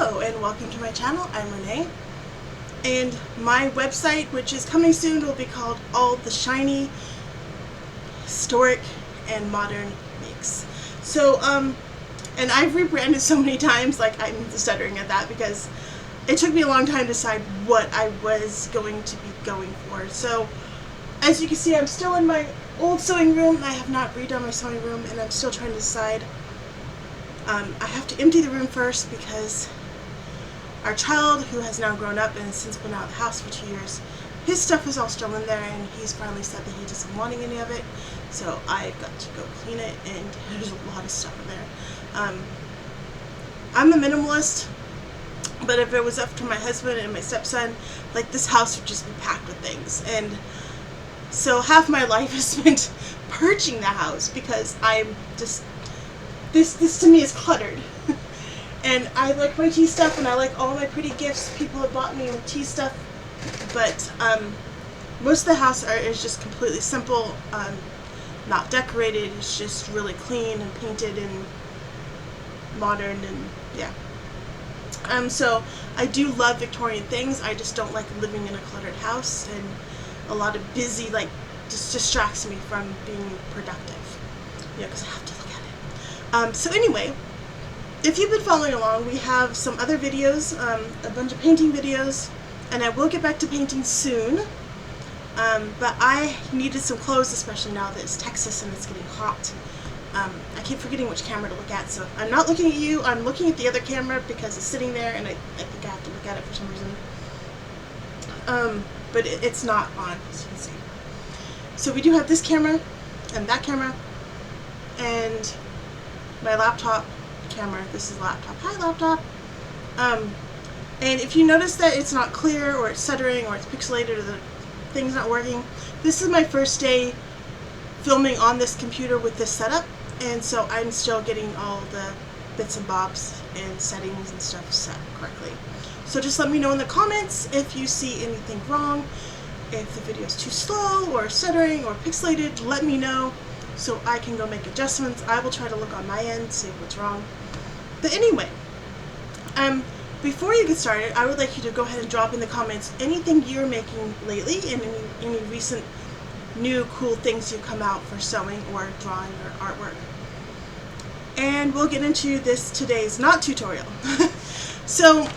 Hello and welcome to my channel. I'm Renee, and my website, which is coming soon, will be called All the Shiny, Historic, and Modern Makes. So, and I've rebranded so many times, like I'm stuttering at that because it took me a long time to decide what I was going to be going for. So, as you can see, I'm still in my old sewing room. I have not redone my sewing room, and I'm still trying to decide. I have to empty the room first because our child, who has now grown up and has since been out of the house for 2 years, his stuff is all still in there, and he's finally said that he doesn't want any of it. So I've got to go clean it, and there's a lot of stuff in there. I'm a minimalist, but if it was up to my husband and my stepson, like, this house would just be packed with things. And so half my life is spent purging the house because I'm just, this to me is cluttered. And I like my tea stuff, and I like all my pretty gifts people have bought me with tea stuff, but most of the house is just completely simple, not decorated. It's just really clean and painted and modern, and yeah. So I do love Victorian things. I just don't like living in a cluttered house, and a lot of busy, like, just distracts me from being productive, because I have to look at it. So anyway, if you've been following along, we have some other videos, a bunch of painting videos, and I will get back to painting soon. But I needed some clothes, especially now that it's Texas and it's getting hot. I keep forgetting which camera to look at, so I'm not looking at you, I'm looking at the other camera because it's sitting there, and I think I have to look at it for some reason. But it's not on, as you can see. So we do have this camera, and that camera, and my laptop camera. This is laptop. Hi, laptop. And if you notice that it's not clear, or it's stuttering, or it's pixelated, or the thing's not working, this is my first day filming on this computer with this setup, and so I'm still getting all the bits and bobs and settings and stuff set correctly. So just let me know in the comments if you see anything wrong, if the video is too slow or stuttering or pixelated. Let me know so I can go make adjustments. I will try to look on my end, see what's wrong. But anyway, before you get started, I would like you to go ahead and drop in the comments anything you're making lately, and any recent new cool things you've come out for sewing or drawing or artwork. And we'll get into today's not tutorial. So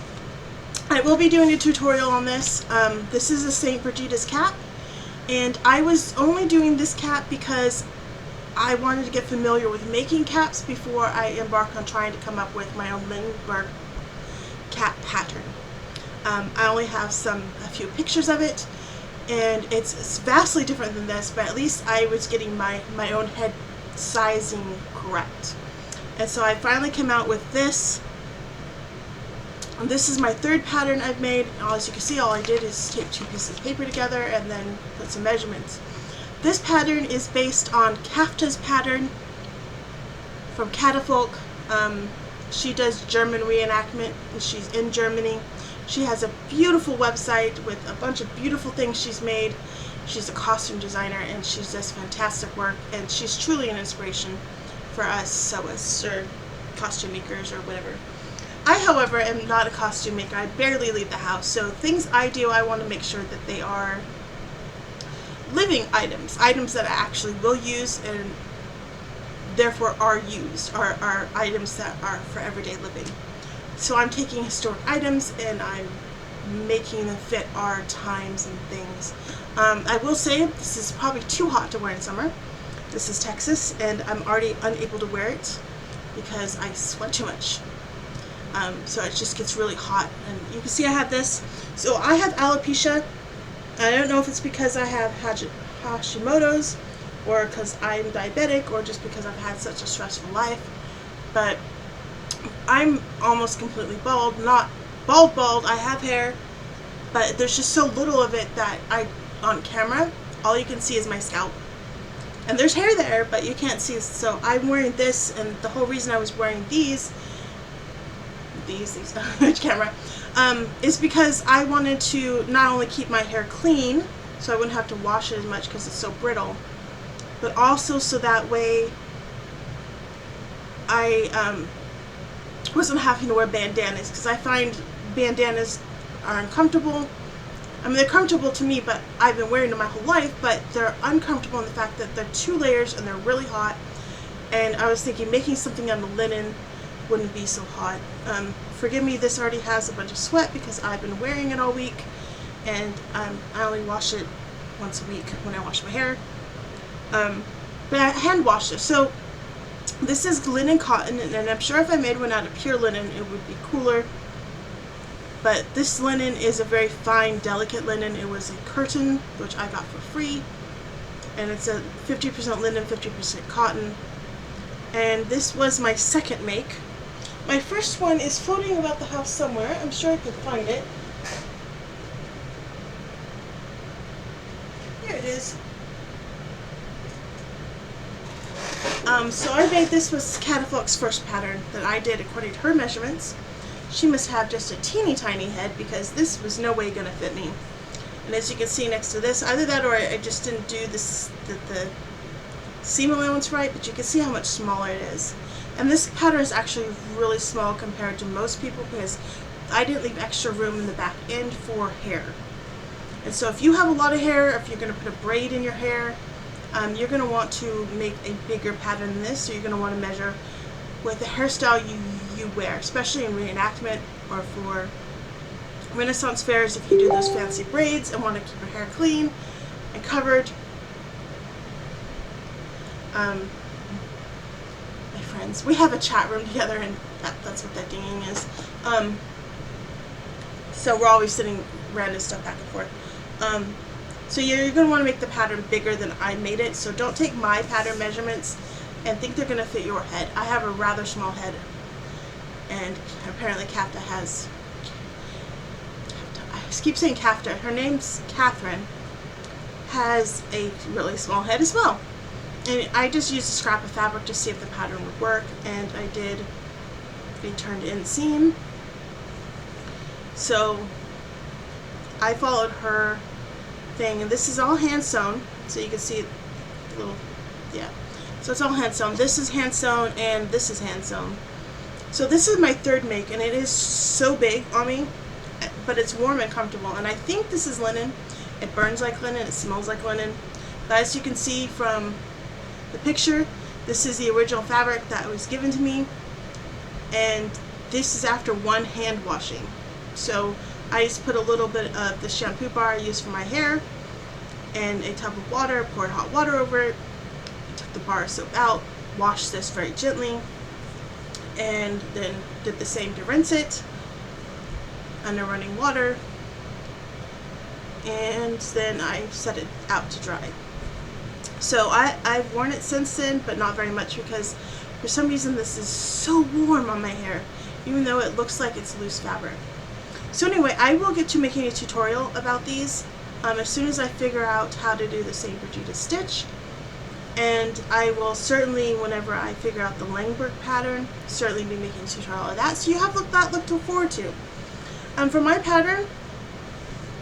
I will be doing a tutorial on this. This is a St Birgitta's cap, and I was only doing this cap because I wanted to get familiar with making caps before I embark on trying to come up with my own Lengburg cap pattern. I only have a few pictures of it, and it's vastly different than this, but at least I was getting my own head sizing correct. And so I finally came out with this. And this is my third pattern I've made. As you can see, all I did is tape 2 pieces of paper together and then put some measurements. This pattern is based on Kafta's pattern from Catafalque. She does German reenactment, and she's in Germany. She has a beautiful website with a bunch of beautiful things she's made. She's a costume designer, and she does fantastic work, and she's truly an inspiration for us sewists or costume makers or whatever. I, however, am not a costume maker. I barely leave the house, so things I do, I want to make sure that they are living items that I actually will use and therefore are used, are items that are for everyday living. So I'm taking historic items and I'm making them fit our times and things. I will say this is probably too hot to wear in summer. This is Texas, and I'm already unable to wear it because I sweat too much. So it just gets really hot, and you can see I have this. So I have alopecia. I don't know if it's because I have Hashimoto's, or because I'm diabetic, or just because I've had such a stressful life, but I'm almost completely bald. Not bald, I have hair, but there's just so little of it that on camera, all you can see is my scalp. And there's hair there, but you can't see. So I'm wearing this, and the whole reason I was wearing these camera, is because I wanted to not only keep my hair clean, so I wouldn't have to wash it as much because it's so brittle, but also so that way I wasn't having to wear bandanas, because I find bandanas are uncomfortable. I mean, they're comfortable to me, but I've been wearing them my whole life, but they're uncomfortable in the fact that they're 2 layers and they're really hot. And I was thinking making something out of linen wouldn't be so hot. Forgive me, this already has a bunch of sweat because I've been wearing it all week, and I only wash it once a week when I wash my hair. But I hand wash this. So this is linen cotton, and I'm sure if I made one out of pure linen it would be cooler. But this linen is a very fine, delicate linen. It was a curtain, which I got for free. And it's a 50% linen, 50% cotton. And this was my second make. My first one is floating about the house somewhere. I'm sure I could find it. Here it is. So I made this was Catafalque's first pattern that I did according to her measurements. She must have just a teeny tiny head because this was no way gonna fit me. And as you can see next to this, either that or I just didn't do this the seam allowance right, but you can see how much smaller it is. And this pattern is actually really small compared to most people because I didn't leave extra room in the back end for hair. And so if you have a lot of hair, if you're going to put a braid in your hair, you're going to want to make a bigger pattern than this. So you're going to want to measure with the hairstyle you wear, especially in reenactment or for Renaissance fairs. If you do those fancy braids and want to keep your hair clean and covered. My friends, we have a chat room together, and that's what that dinging is. So we're always sitting random stuff back and forth. So you're going to want to make the pattern bigger than I made it. So don't take my pattern measurements and think they're going to fit your head. I have a rather small head, and apparently Kafta has. I keep saying Kafta. Her name's Catherine. Has a really small head as well. And I just used a scrap of fabric to see if the pattern would work, and I did a turned in seam. So I followed her thing, and this is all hand sewn, so you can see a little, yeah. So it's all hand sewn. This is hand sewn, and this is hand sewn. So this is my third make, and it is so big on me, but it's warm and comfortable. And I think this is linen. It burns like linen. It smells like linen. But as you can see from the picture, this is the original fabric that was given to me, and this is after one hand washing. So I just put a little bit of the shampoo bar I use for my hair and a tub of water, poured hot water over it, took the bar of soap out, washed this very gently, and then did the same to rinse it under running water, and then I set it out to dry. So I've worn it since then, but not very much because for some reason this is so warm on my hair, even though it looks like it's loose fabric. So anyway, I will get to making a tutorial about these as soon as I figure out how to do the St Birgitta stitch. And I will certainly, whenever I figure out the Lengburg pattern, certainly be making a tutorial of that. So you have that look to forward to. For my pattern,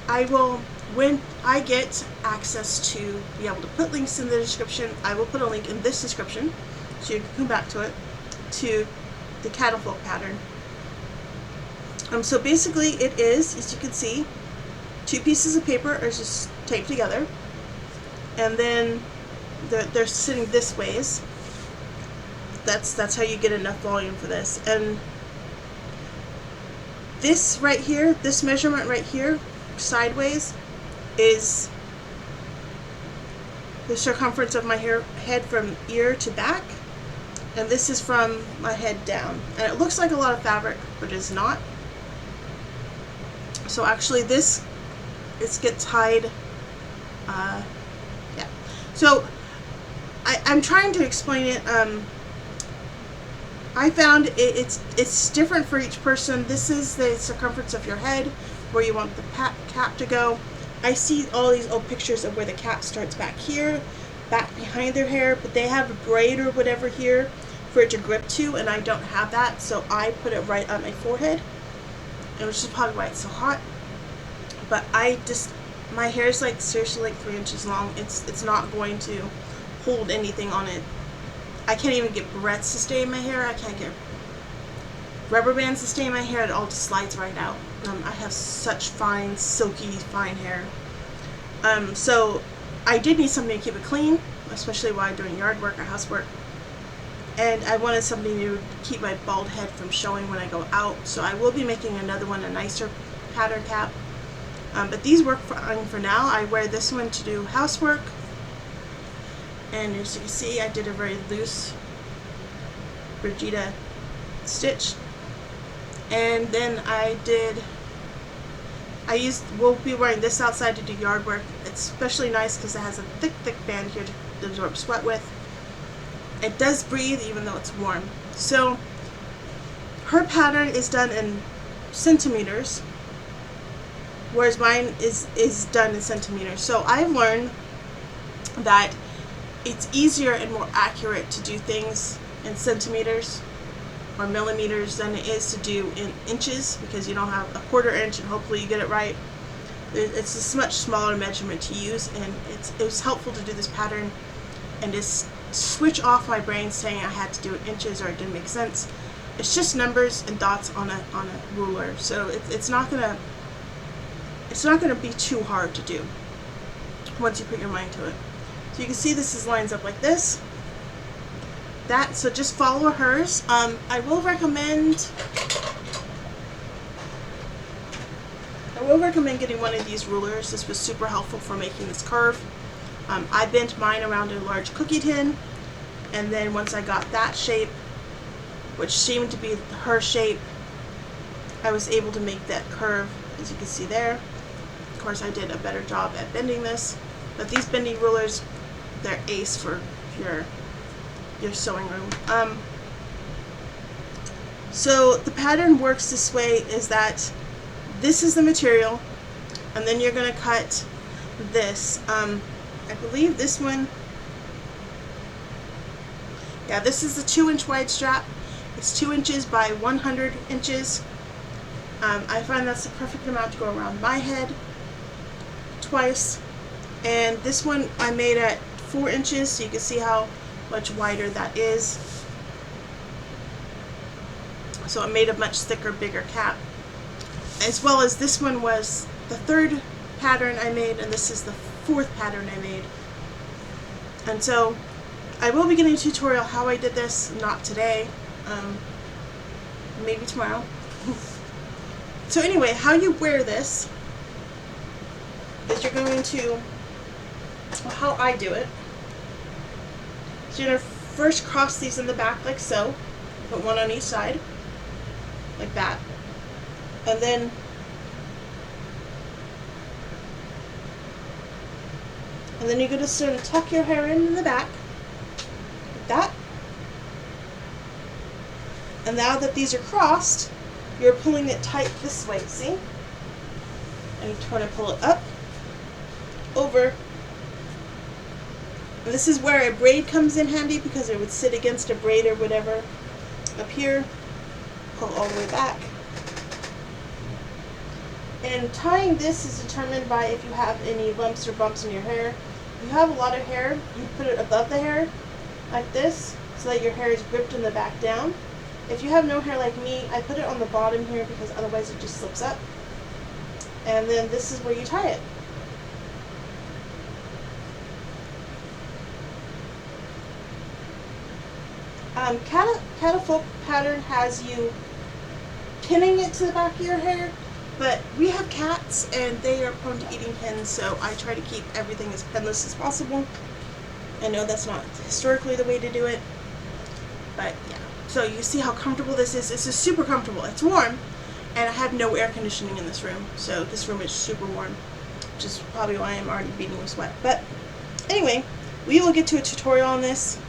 I will, when I get access to be able to put links in the description, I will put a link in this description, so you can come back to it, to the Catafalque pattern. So basically it is, as you can see, 2 pieces of paper are just taped together, and then they're sitting this ways. That's how you get enough volume for this. And this right here, this measurement right here, sideways, is the circumference of my head from ear to back, and this is from my head down. And it looks like a lot of fabric, but it's not. So actually this gets tied, yeah. So I'm trying to explain it. I found it's different for each person. This is the circumference of your head, where you want the cap to go. I see all these old pictures of where the cap starts back here, back behind their hair, but they have a braid or whatever here for it to grip to, and I don't have that, so I put it right on my forehead, and which is probably why it's so hot. But my hair is like seriously like 3 inches long. It's not going to hold anything on it. I can't even get barrettes to stay in my hair. I can't get rubber bands to stay in my hair, it all just slides right out. I have such fine, silky, fine hair. So I did need something to keep it clean, especially while doing yard work or housework. And I wanted something to keep my bald head from showing when I go out. So I will be making another one, a nicer pattern cap. But these work for now. I wear this one to do housework. And as you can see, I did a very loose Birgitta stitch. And then we'll be wearing this outside to do yard work. It's especially nice because it has a thick band here to absorb sweat with. It does breathe even though it's warm. So her pattern is done in centimeters, whereas mine is done in centimeters. So I've learned that it's easier and more accurate to do things in centimeters or millimeters than it is to do in inches, because you don't have a 1/4 inch and hopefully you get it right. It's a much smaller measurement to use, and it was helpful to do this pattern and just switch off my brain saying I had to do it inches or it didn't make sense. It's just numbers and dots on a ruler, so it's not gonna be too hard to do once you put your mind to it. So you can see this lines up like this. So just follow hers. I will recommend getting one of these rulers. This was super helpful for making this curve. I bent mine around a large cookie tin, and then once I got that shape, which seemed to be her shape, I was able to make that curve, as you can see there. Of course, I did a better job at bending this, but these bending rulers, they're ace for your sewing room. So the pattern works this way, is that this is the material, and then you're going to cut this. I believe this one, yeah, this is the 2-inch wide strap. It's 2 inches by 100 inches. I find that's the perfect amount to go around my head twice. And this one I made at 4 inches, so you can see how much wider that is. So it made a much thicker, bigger cap. As well as this one was the 3rd pattern I made, and this is the 4th pattern I made. And so I will be getting a tutorial how I did this, not today, maybe tomorrow. So anyway, how you wear this is you're going to, well, how I do it, so you're going to first cross these in the back like so, put one on each side, like that, and then you're going to sort of tuck your hair in the back, like that. And now that these are crossed, you're pulling it tight this way, see? And you try to pull it up, over. And this is where a braid comes in handy, because it would sit against a braid or whatever. Up here, pull all the way back. And tying this is determined by if you have any lumps or bumps in your hair. If you have a lot of hair, you put it above the hair, like this, so that your hair is gripped in the back down. If you have no hair like me, I put it on the bottom here because otherwise it just slips up. And then this is where you tie it. Catafalque pattern has you pinning it to the back of your hair, but we have cats and they are prone to eating pins, so I try to keep everything as pinless as possible. I know that's not historically the way to do it, but yeah. So you see how comfortable this is. This is super comfortable. It's warm, and I have no air conditioning in this room, so this room is super warm, which is probably why I'm already beating with sweat. But anyway, we will get to a tutorial on this.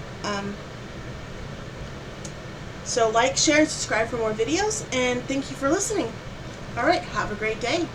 So like, share, subscribe for more videos, and thank you for listening. Alright, have a great day.